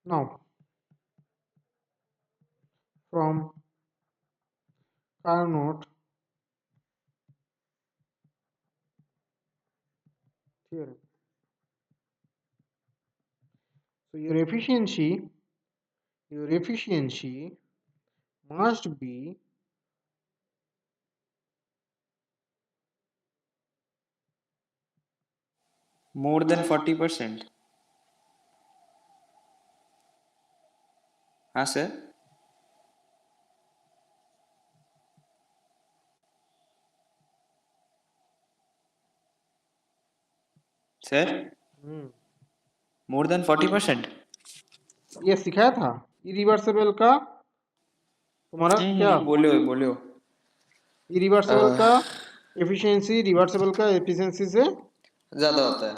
now from Carnot theorem, so your efficiency must be more than 40%। हाँ sir. Sir more than 40%। ये सिखाया था irreversible का तुम्हारा क्या, बोलियो। इरिवर्सिबल का एफिशिएंसी रिवर्सिबल का एफिशिएंसी से ज्यादा होता है।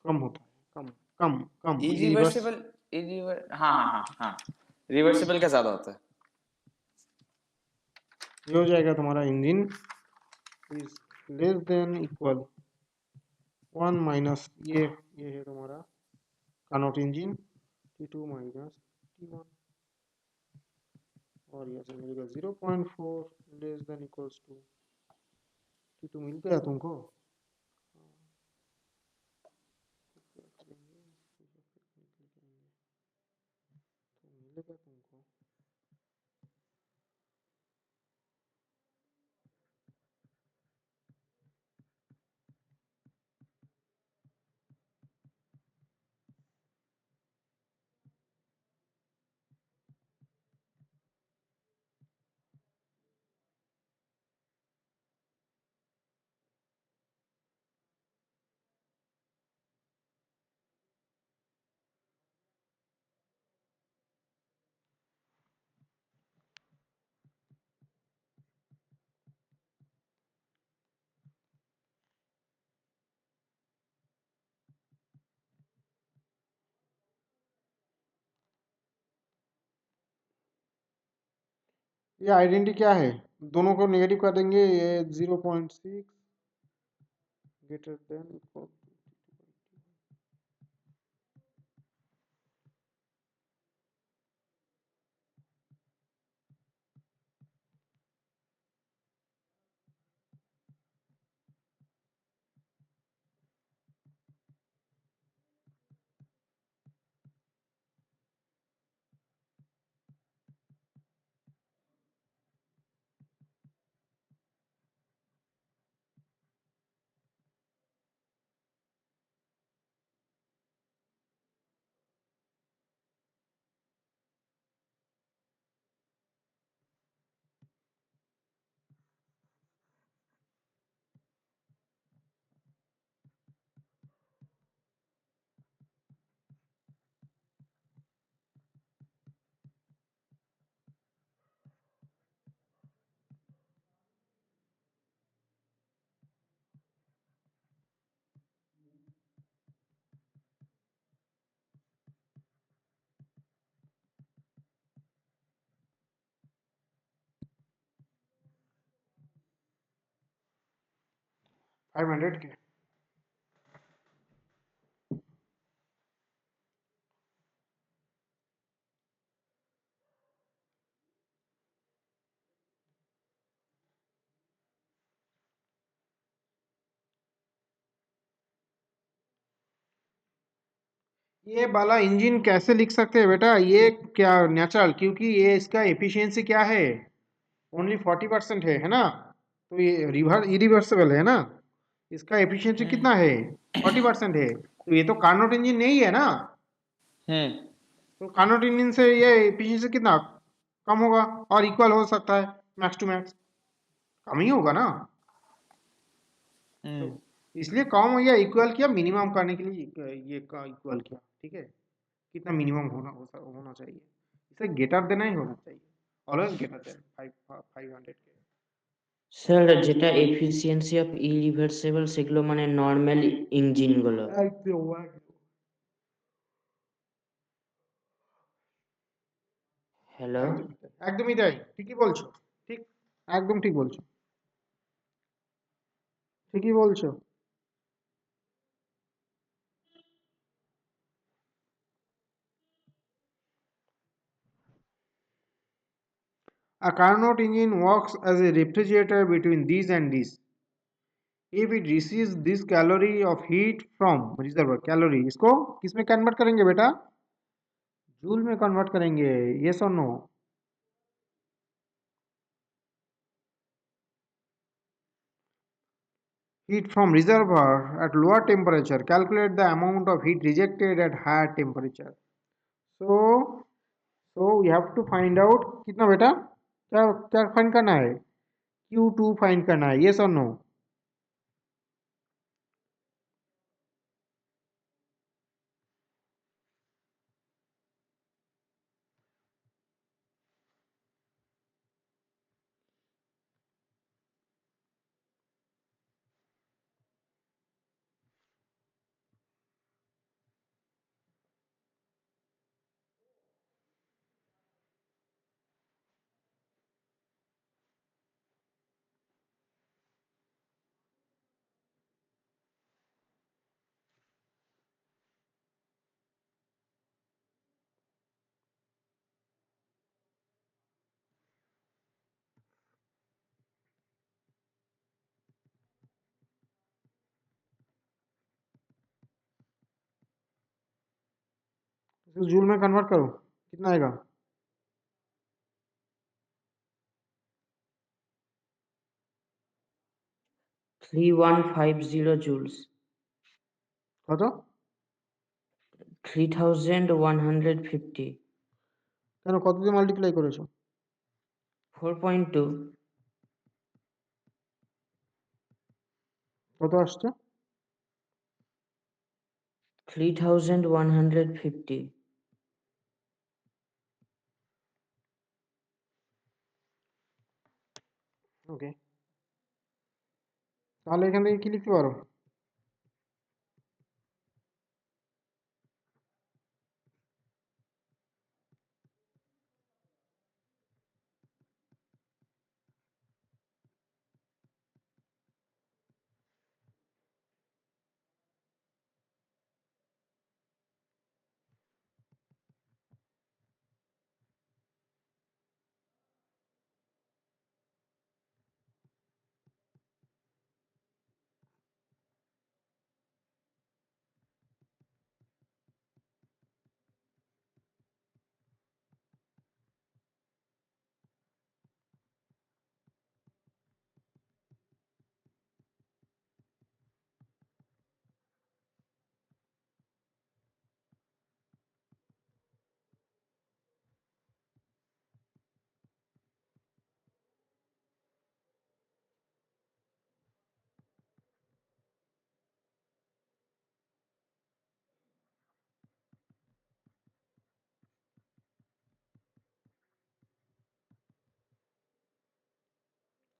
कम होता है, कम कम कम रिवर्स, इरिवर्सिबल हाँ रिवर्सिबल का ज्यादा होता है। ये हो जाएगा तुम्हारा engine is less than equal 1 minus ये है तुम्हारा Carnot engine T2 minus T1 और यहाँ से मिलेगा 0.4 less than equals to T2 मिल गया तुमको। तो मिलेगा तुमको ये आइडेंटिटी क्या है, दोनों को नेगेटिव कर देंगे, ये 0.6 ग्रेटर देन इक्वल, 500 के। ये वाला इंजन कैसे लिख सकते हैं बेटा, ये क्या नेचुरल, क्योंकि ये इसका एफिशिएंसी क्या है, ओनली 40% है ना, तो ये इरिवर्सिबल है ना, इसका एफिशिएंसी कितना है, 40% है, तो ये तो कार्नोट इंजन नहीं है ना, हम्म तो कार्नोट इंजन से ये एफिशिएंसी कितना कम होगा, और इक्वल हो सकता है मैक्स टू मैक्स, कम ही होगा ना, तो हम्म इसलिए कम या इक्वल किया, मिनिमम करने के लिए ये का इक्वल किया, ठीक है, कितना मिनिमम होना चाहिए, इसे गेटर देना ही होना चाहिए, ऑलवेज गेटर देन 500 के। স্যার যেটা এফিসিয়েন্সি অফ ইরিভার্সিবল সেগুলো মানে নর্মাল ইঞ্জিনগুলো। একদম একদম হ্যালো, একদমই তাই, ঠিকই বলছো, ঠিক, একদম ঠিক বলছো, ঠিকই বলছো। A Carnot engine works as a refrigerator between these and these. If it receives this calorie of heat from reservoir, calorie इसको किसमें कन्वर्ट करेंगे बेटा, जूल में कन्वर्ट करेंगे, यस और no, heat from reservoir at lower temperature, calculate the amount of heat rejected at higher temperature. So we have to find out कितना बेटा, क्या क्या फाइंड करना है, Q2 फाइंड करना है, यस और नो, जूल में कन्वर्ट करो, कितना आएगा, 3150 জুলস, কত, 3150, কেন কত দিয়ে মাল্টিপ্লাই করেছো, 4.2, কত আসছে, 3150, ওকে, তাহলে এখান থেকে কি লিখতে পারো,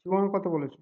শুভঙ্কর কত বলেছো,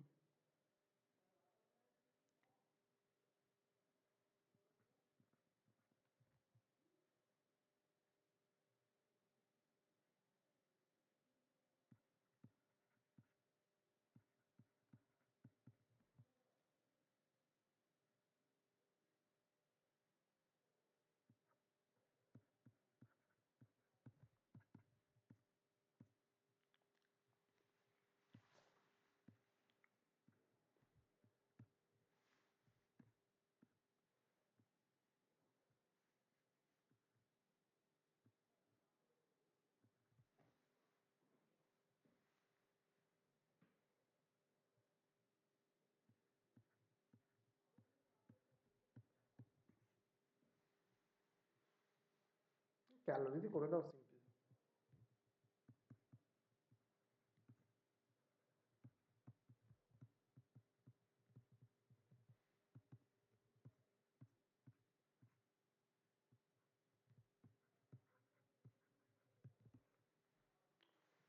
ক্যালোরিতে করে দাও সিম্পল।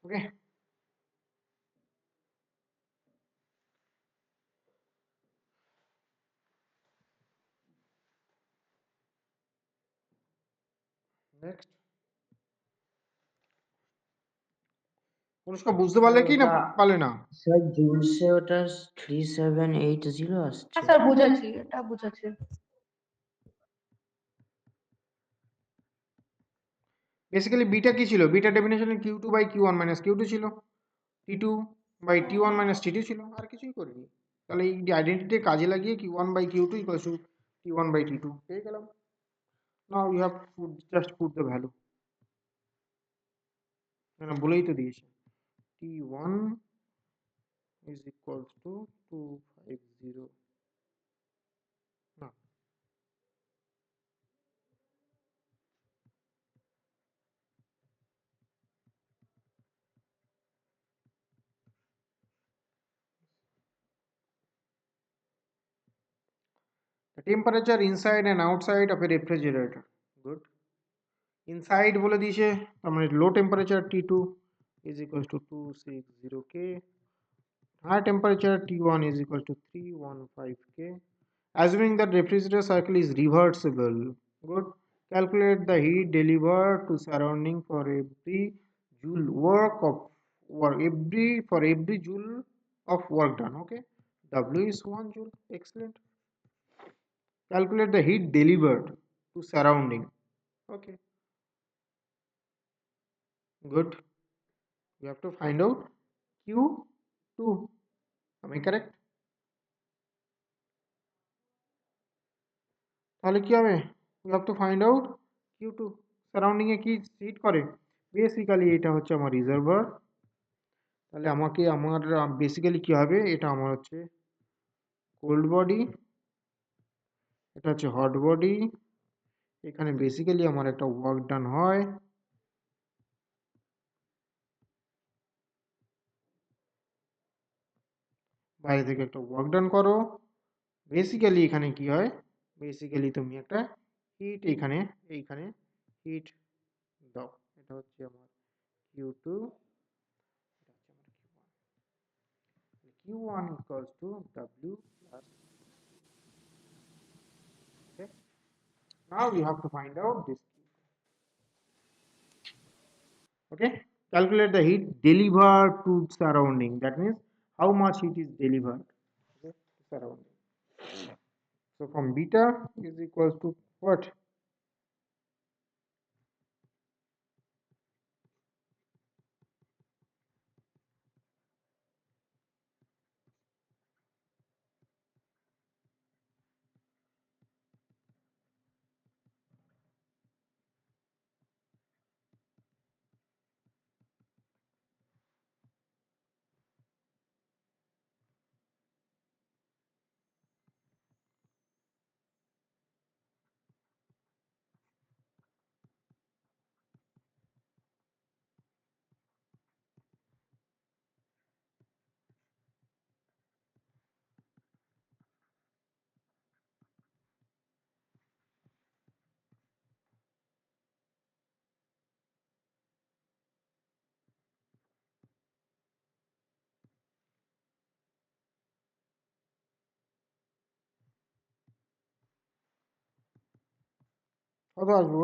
ওকে, নেক্সট। অনুষ্কা বুঝতে পারলে কি না পারলে না? স্যার জুলসে ওটা 3780 হ্যাঁ আসছে। স্যার বুঝেছি, এটা বুঝেছি। বেসিক্যালি বিটা কি ছিল? Beta ডেফিনেশনে Q2 by Q1 minus Q2 ছিল, T2 by T1 minus T2 ছিল, আর কিছুই করিনি। তাহলে এই আইডেন্টিটি কাজে লাগিয়ে Q1 by Q2 equal to T1 by T2 পেয়ে গেলাম। Now you have just put the value, মানে বলেই তো দিয়েছে T1 is equals to 250, না the temperature inside and outside of a refrigerator, good, inside বলে দিয়েছে, তার মানে লো temperature T2 is equals to 260 K, high temperature T1 is equals to 315 K, assuming that refrigerator cycle is reversible, good, calculate the heat delivered to surrounding for every joule work of work, every joule of work done. Okay, W is 1 joule, excellent. Calculate the heat delivered to surrounding. Okay, good. We have to find out Q2. Am I correct? তাহলে কি হবে? We have to find out Q2, surrounding এ কি heat করে? Basically এটা হচ্ছে আমার reservoir. তাহলে আমাকে আমার বেসিক্যালি কি হবে, এটা আমার হচ্ছে কোল্ড বডি, এটা হচ্ছে হট বডি, এখানে বেসিক্যালি আমার একটা ওয়ার্ক ডান হয়, বাইরে থেকে একটা ওয়ার্ক ডান করো। বেসিক্যালি এখানে কি হয়, বেসিক্যালি তুমি একটা হিট এইখানে হিট দাও। এটা হচ্ছে আমার Q2, এটা হচ্ছে আমার Q1 equals to W plus, okay. Now you have to find out this, okay. Calculate the heat delivered to surrounding, that means how much heat is delivered, okay, to surrounding. So from beta is equals to what? কত আসবো?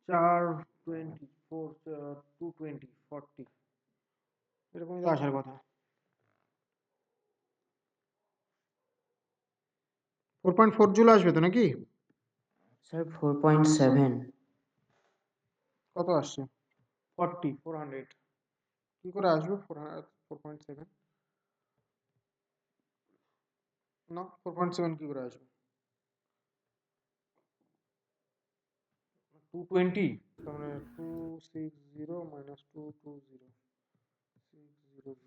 চার 24 220 40 এরকমই তো আসার কথা। 4.4 joule আসবে তো নাকি? স্যার 4.7। কত আসছে? 40 400 কি করে আসবে 4.7 না 4.7 কি করে আসবে 220 তার মানে 260 minus 220 600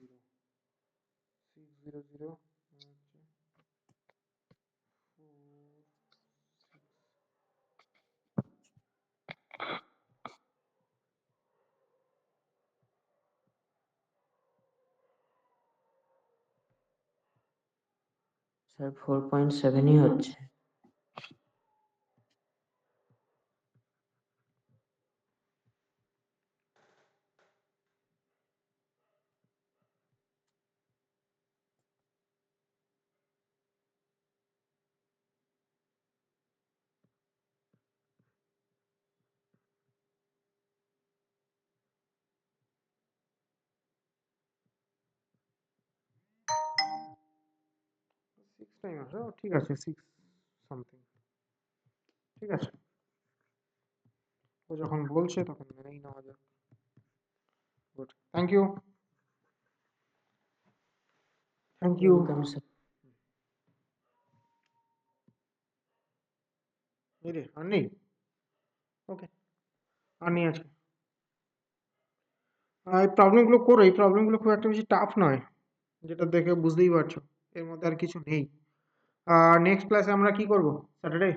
600 স্যার 4.7ই হচ্ছে। সিক্স টাইম আছে ঠিক আছে 6 সামথিং ঠিক আছে ও যখন বলছে তখন মেনেই নেওয়া যাক good thank you welcome sir. এই রে আর নেই ওকে আর নেই আজকে এই প্রবলেমগুলো করো এই প্রবলেমগুলো খুব একটা বেশি টাফ নয় যেটা দেখে বুঝতেই পারছো এর মধ্যে আর কিছু নেই নেক্সট ক্লাসে আমরা কি করব স্যাটারডে